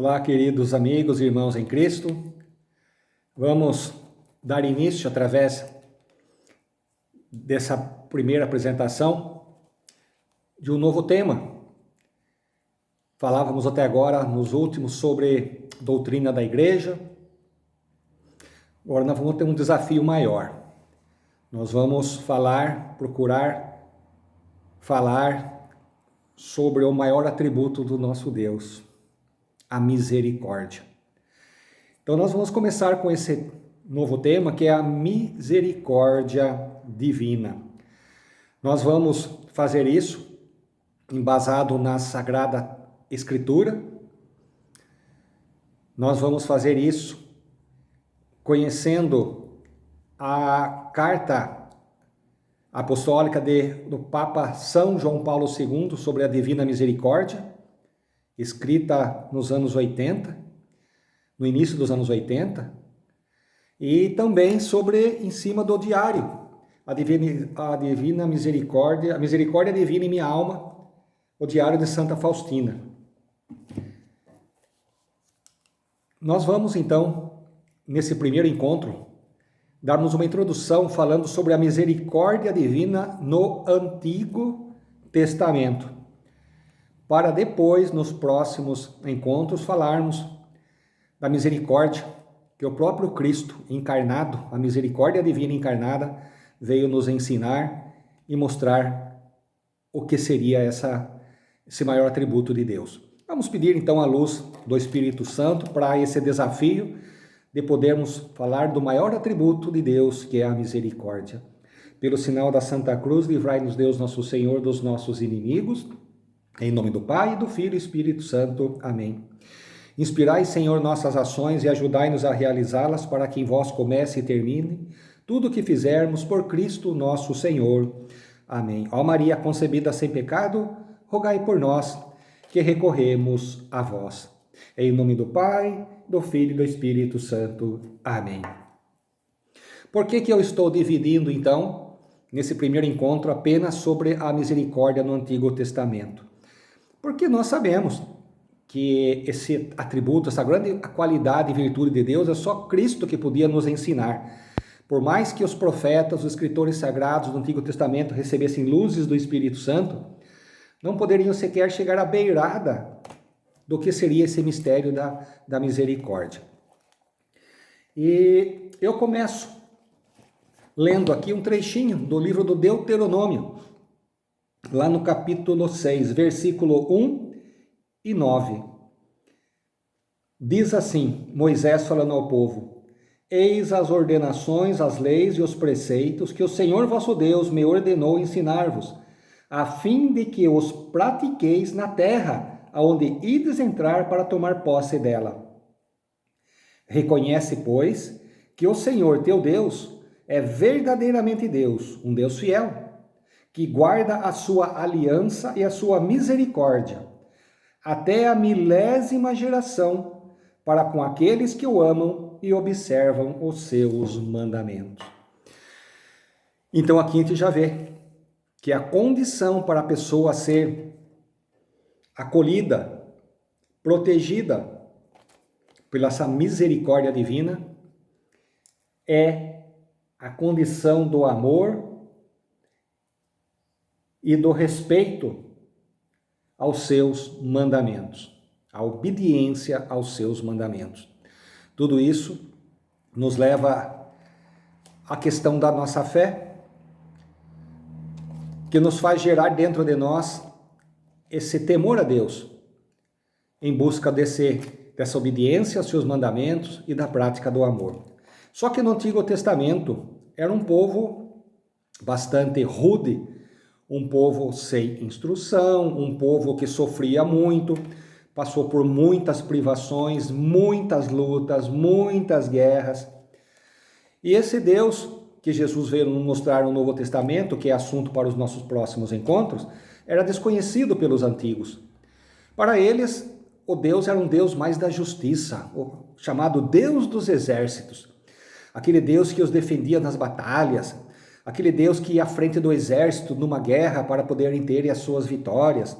Olá, queridos amigos e irmãos em Cristo. Vamos dar início através dessa primeira apresentação de um novo tema. Falávamos até agora, nos últimos, sobre doutrina da igreja. Agora nós vamos ter um desafio maior. Nós vamos procurar falar sobre o maior atributo do nosso Deus, a misericórdia. Então nós vamos começar com esse novo tema, que é a misericórdia divina. Nós vamos fazer isso embasado na Sagrada Escritura. Nós vamos fazer isso conhecendo a carta apostólica do Papa São João Paulo II sobre a Divina Misericórdia, escrita nos anos 80, no início dos anos 80, e também em cima do diário, a Divina Misericórdia, a Misericórdia Divina em Minha Alma, o diário de Santa Faustina. Nós vamos então, nesse primeiro encontro, darmos uma introdução falando sobre a misericórdia divina no Antigo Testamento, para depois, nos próximos encontros, falarmos da misericórdia que o próprio Cristo encarnado, a misericórdia divina encarnada, veio nos ensinar e mostrar o que seria esse maior atributo de Deus. Vamos pedir então a luz do Espírito Santo para esse desafio de podermos falar do maior atributo de Deus, que é a misericórdia. Pelo sinal da Santa Cruz, livrai-nos Deus nosso Senhor dos nossos inimigos. Em nome do Pai, do Filho e do Espírito Santo. Amém. Inspirai, Senhor, nossas ações e ajudai-nos a realizá-las, para que em vós comece e termine tudo o que fizermos por Cristo nosso Senhor. Amém. Ó Maria concebida sem pecado, rogai por nós que recorremos a vós. Em nome do Pai, do Filho e do Espírito Santo. Amém. Por que eu estou dividindo, então, nesse primeiro encontro, apenas sobre a misericórdia no Antigo Testamento? Porque nós sabemos que esse atributo, essa grande qualidade e virtude de Deus, é só Cristo que podia nos ensinar. Por mais que os profetas, os escritores sagrados do Antigo Testamento recebessem luzes do Espírito Santo, não poderiam sequer chegar à beirada do que seria esse mistério da misericórdia. E eu começo lendo aqui um trechinho do livro do Deuteronômio, lá no capítulo 6, versículo 1 e 9. Diz assim, Moisés falando ao povo: Eis as ordenações, as leis e os preceitos que o Senhor vosso Deus me ordenou ensinar-vos, a fim de que os pratiqueis na terra, aonde ides entrar para tomar posse dela. Reconhece, pois, que o Senhor teu Deus é verdadeiramente Deus, um Deus fiel, que guarda a sua aliança e a sua misericórdia, até a 1000ª geração, para com aqueles que o amam e observam os seus mandamentos. Então aqui a gente já vê que a condição para a pessoa ser acolhida, protegida pela essa misericórdia divina, é a condição do amor e do respeito aos seus mandamentos, a obediência aos seus mandamentos. Tudo isso nos leva à questão da nossa fé, que nos faz gerar dentro de nós esse temor a Deus, em busca dessa obediência aos seus mandamentos e da prática do amor. Só que no Antigo Testamento era um povo bastante rude, um povo sem instrução, um povo que sofria muito, passou por muitas privações, muitas lutas, muitas guerras. E esse Deus que Jesus veio nos mostrar no Novo Testamento, que é assunto para os nossos próximos encontros, era desconhecido pelos antigos. Para eles, o Deus era um Deus mais da justiça, o chamado Deus dos exércitos. Aquele Deus que os defendia nas batalhas, aquele Deus que ia à frente do exército numa guerra para poderem ter as suas vitórias.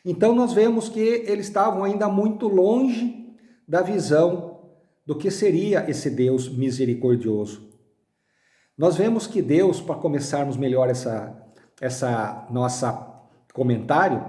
Então nós vemos que eles estavam ainda muito longe da visão do que seria esse Deus misericordioso. Nós vemos que Deus, para começarmos melhor essa nossa comentário,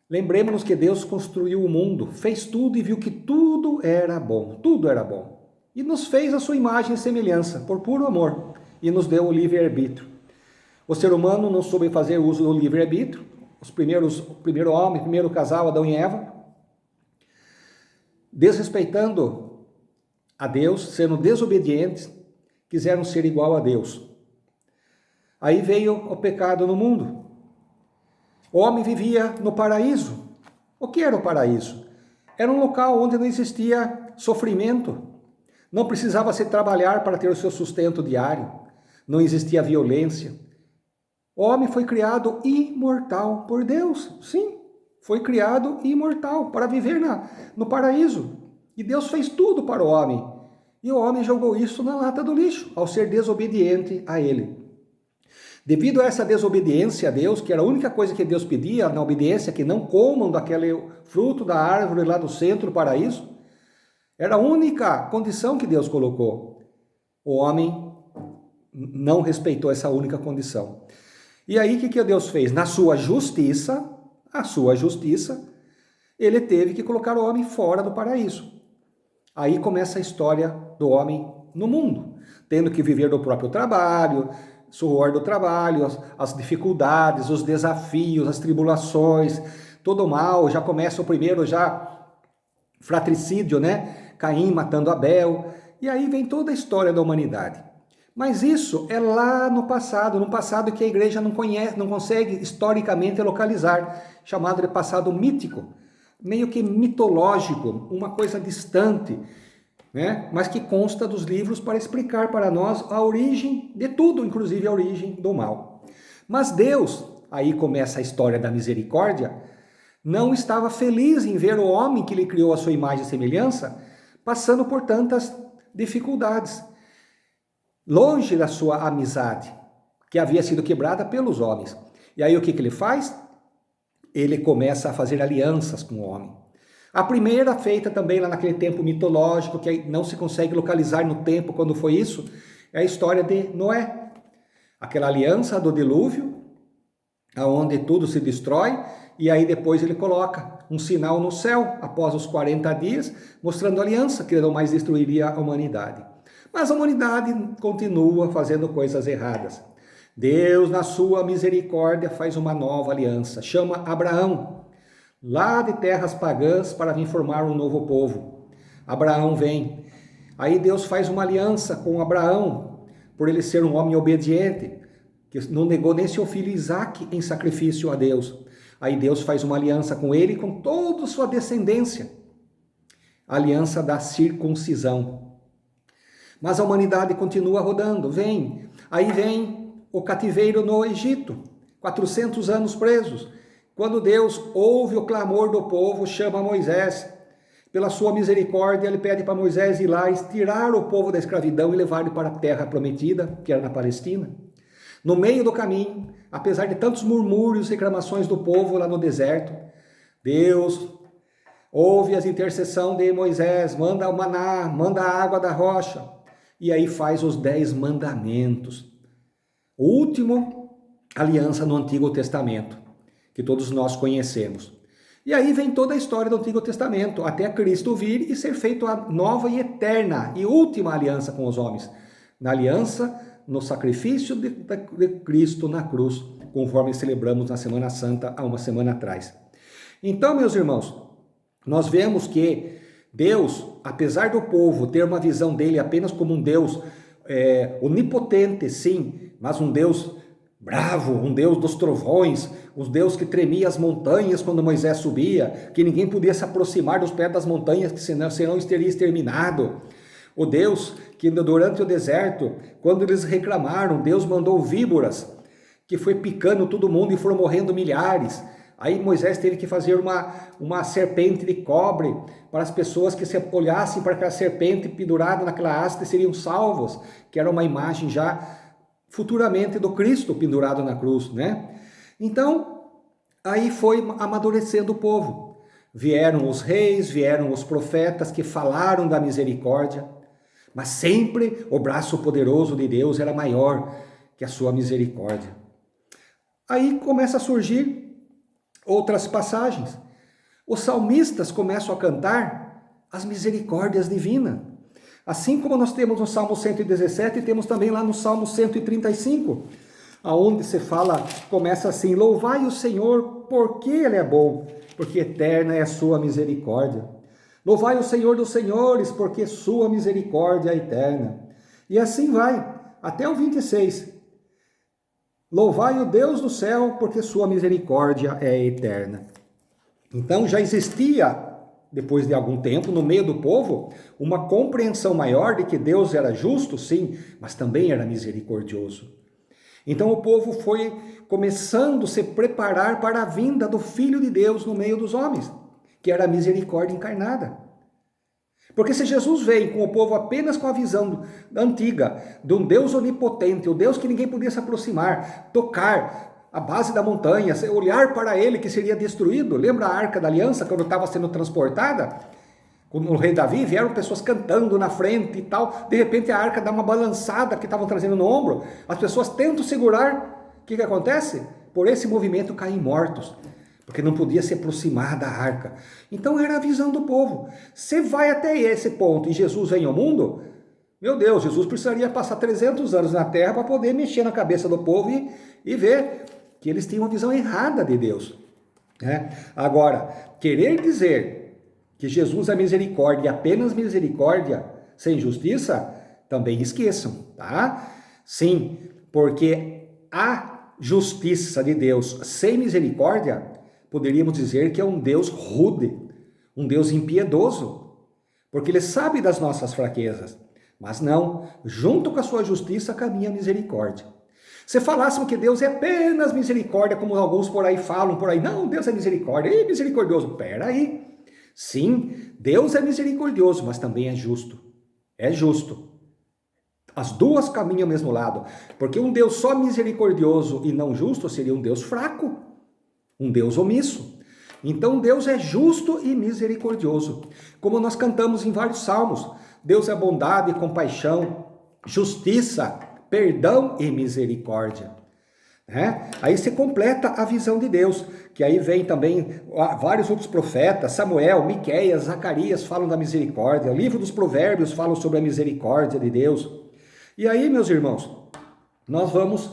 lembremos-nos que Deus construiu o mundo, fez tudo e viu que tudo era bom, e nos fez a sua imagem e semelhança, por puro amor, e nos deu o livre-arbítrio. O ser humano não soube fazer uso do livre-arbítrio, o primeiro homem, o primeiro casal, Adão e Eva, desrespeitando a Deus, sendo desobedientes, quiseram ser igual a Deus. Aí veio o pecado no mundo. O homem vivia no paraíso. O que era o paraíso? Era um local onde não existia sofrimento, não precisava se trabalhar para ter o seu sustento diário, não existia violência. O homem foi criado imortal por Deus, sim, foi criado imortal para viver no paraíso. E Deus fez tudo para o homem. E o homem jogou isso na lata do lixo, ao ser desobediente a ele. Devido a essa desobediência a Deus, que era a única coisa que Deus pedia na obediência, que não comam daquele fruto da árvore lá do centro do paraíso, era a única condição que Deus colocou. O homem não respeitou essa única condição. E aí o que Deus fez? Na sua justiça, ele teve que colocar o homem fora do paraíso. Aí começa a história do homem no mundo, tendo que viver do próprio trabalho, suor do trabalho, as dificuldades, os desafios, as tribulações, todo o mal. Já começa o primeiro fratricídio, né? Caim matando Abel, e aí vem toda a história da humanidade. Mas isso é lá no passado que a igreja não conhece, não consegue historicamente localizar, chamado de passado mítico, meio que mitológico, uma coisa distante, né? Mas que consta dos livros para explicar para nós a origem de tudo, inclusive a origem do mal. Mas Deus, aí começa a história da misericórdia, não estava feliz em ver o homem que lhe criou a sua imagem e semelhança passando por tantas dificuldades, longe da sua amizade, que havia sido quebrada pelos homens. E aí o que ele faz? Ele começa a fazer alianças com o homem. A primeira, feita também lá naquele tempo mitológico, que não se consegue localizar no tempo quando foi isso, é a história de Noé. Aquela aliança do dilúvio, onde tudo se destrói, e aí depois ele coloca um sinal no céu, após os 40 dias, mostrando a aliança, que não mais destruiria a humanidade. Mas a humanidade continua fazendo coisas erradas. Deus, na sua misericórdia, faz uma nova aliança, chama Abraão, lá de terras pagãs, para vir formar um novo povo. Abraão vem. Aí Deus faz uma aliança com Abraão, por ele ser um homem obediente, que não negou nem seu filho Isaque em sacrifício a Deus. Aí Deus faz uma aliança com ele e com toda a sua descendência, a aliança da circuncisão. Mas a humanidade continua rodando, aí vem o cativeiro no Egito, 400 anos presos. Quando Deus ouve o clamor do povo, chama Moisés. Pela sua misericórdia, ele pede para Moisés ir lá, tirar o povo da escravidão e levar ele para a terra prometida, que era na Palestina. No meio do caminho, apesar de tantos murmúrios e reclamações do povo lá no deserto, Deus ouve as intercessões de Moisés, manda o maná, manda a água da rocha, e aí faz os 10 mandamentos. O último aliança no Antigo Testamento, que todos nós conhecemos. E aí vem toda a história do Antigo Testamento, até Cristo vir e ser feita a nova e eterna e última aliança com os homens. Na aliança, no sacrifício de Cristo na cruz, conforme celebramos na Semana Santa há uma semana atrás. Então, meus irmãos, nós vemos que Deus, apesar do povo ter uma visão dele apenas como um Deus onipotente, sim, mas um Deus bravo, um Deus dos trovões, um Deus que tremia as montanhas quando Moisés subia, que ninguém podia se aproximar dos pés das montanhas, que senão teria exterminado. O Deus que durante o deserto, quando eles reclamaram, Deus mandou víboras, que foi picando todo mundo e foram morrendo milhares. Aí Moisés teve que fazer uma serpente de cobre para as pessoas que se olhassem para aquela serpente pendurada naquela haste seriam salvos, que era uma imagem já futuramente do Cristo pendurado na cruz, né? Então, Aí foi amadurecendo o povo. Vieram os reis, vieram os profetas que falaram da misericórdia, mas sempre o braço poderoso de Deus era maior que a sua misericórdia. Aí começa a surgir outras passagens. Os salmistas começam a cantar as misericórdias divinas. Assim como nós temos no Salmo 117, temos também lá no Salmo 135, aonde se fala, começa assim: louvai o Senhor porque Ele é bom, porque eterna é a sua misericórdia. Louvai o Senhor dos senhores, porque sua misericórdia é eterna. E assim vai, até o 26. Louvai o Deus do céu, porque sua misericórdia é eterna. Então já existia, depois de algum tempo, no meio do povo, uma compreensão maior de que Deus era justo, sim, mas também era misericordioso. Então o povo foi começando a se preparar para a vinda do Filho de Deus no meio dos homens, que era a misericórdia encarnada. Porque se Jesus veio com o povo apenas com a visão antiga de um Deus onipotente, o Deus que ninguém podia se aproximar, tocar a base da montanha, olhar para ele que seria destruído, lembra a Arca da Aliança quando estava sendo transportada? Com o rei Davi, vieram pessoas cantando na frente e tal, de repente a arca dá uma balançada que estavam trazendo no ombro, as pessoas tentam segurar, o que acontece? Por esse movimento caem mortos, porque não podia se aproximar da arca. Então era a visão do povo. Você vai até esse ponto e Jesus vem ao mundo, meu Deus, Jesus precisaria passar 300 anos na terra para poder mexer na cabeça do povo e ver que eles têm uma visão errada de Deus. Agora, querer dizer que Jesus é misericórdia e apenas misericórdia, sem justiça, também esqueçam, tá? Sim, porque a justiça de Deus sem misericórdia, poderíamos dizer que é um Deus rude, um Deus impiedoso, porque Ele sabe das nossas fraquezas, mas não, junto com a sua justiça caminha a misericórdia. Se falassem que Deus é apenas misericórdia, como alguns por aí falam, não, Deus é misericórdia, e misericordioso, peraí. Sim, Deus é misericordioso, mas também é justo. É justo. As duas caminham ao mesmo lado. Porque um Deus só misericordioso e não justo seria um Deus fraco, um Deus omisso. Então Deus é justo e misericordioso. Como nós cantamos em vários salmos, Deus é bondade, compaixão, justiça, perdão e misericórdia. Aí se completa a visão de Deus, que aí vem também vários outros profetas, Samuel, Miqueias, Zacarias falam da misericórdia, o livro dos Provérbios falam sobre a misericórdia de Deus. E aí, meus irmãos, nós vamos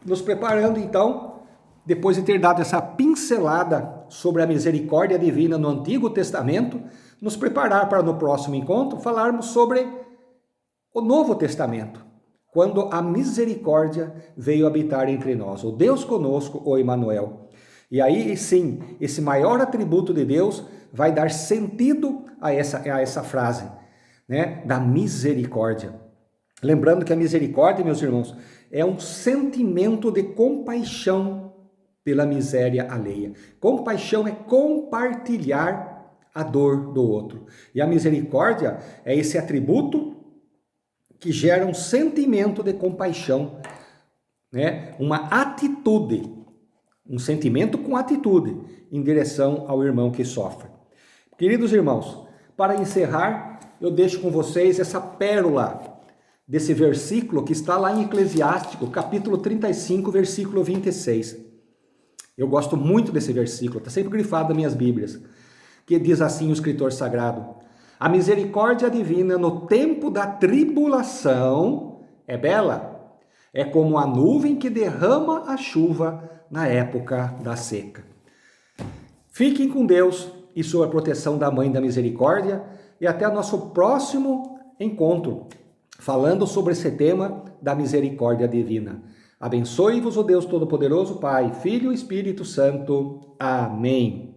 nos preparando então, depois de ter dado essa pincelada sobre a misericórdia divina no Antigo Testamento, nos preparar para no próximo encontro falarmos sobre o Novo Testamento, quando a misericórdia veio habitar entre nós, o Deus conosco, o Emmanuel. E aí sim, esse maior atributo de Deus vai dar sentido a essa frase, da misericórdia. Lembrando que a misericórdia, meus irmãos, é um sentimento de compaixão pela miséria alheia. Compaixão é compartilhar a dor do outro. E a misericórdia é esse atributo que gera um sentimento de compaixão, uma atitude, um sentimento com atitude em direção ao irmão que sofre. Queridos irmãos, para encerrar, eu deixo com vocês essa pérola desse versículo que está lá em Eclesiástico, capítulo 35, versículo 26. Eu gosto muito desse versículo, está sempre grifado nas minhas Bíblias, que diz assim o escritor sagrado: a misericórdia divina no tempo da tribulação é bela, é como a nuvem que derrama a chuva na época da seca. Fiquem com Deus e sob a proteção da Mãe da Misericórdia e até o nosso próximo encontro, falando sobre esse tema da misericórdia divina. Abençoe-vos o Deus Todo-Poderoso, Pai, Filho e Espírito Santo. Amém.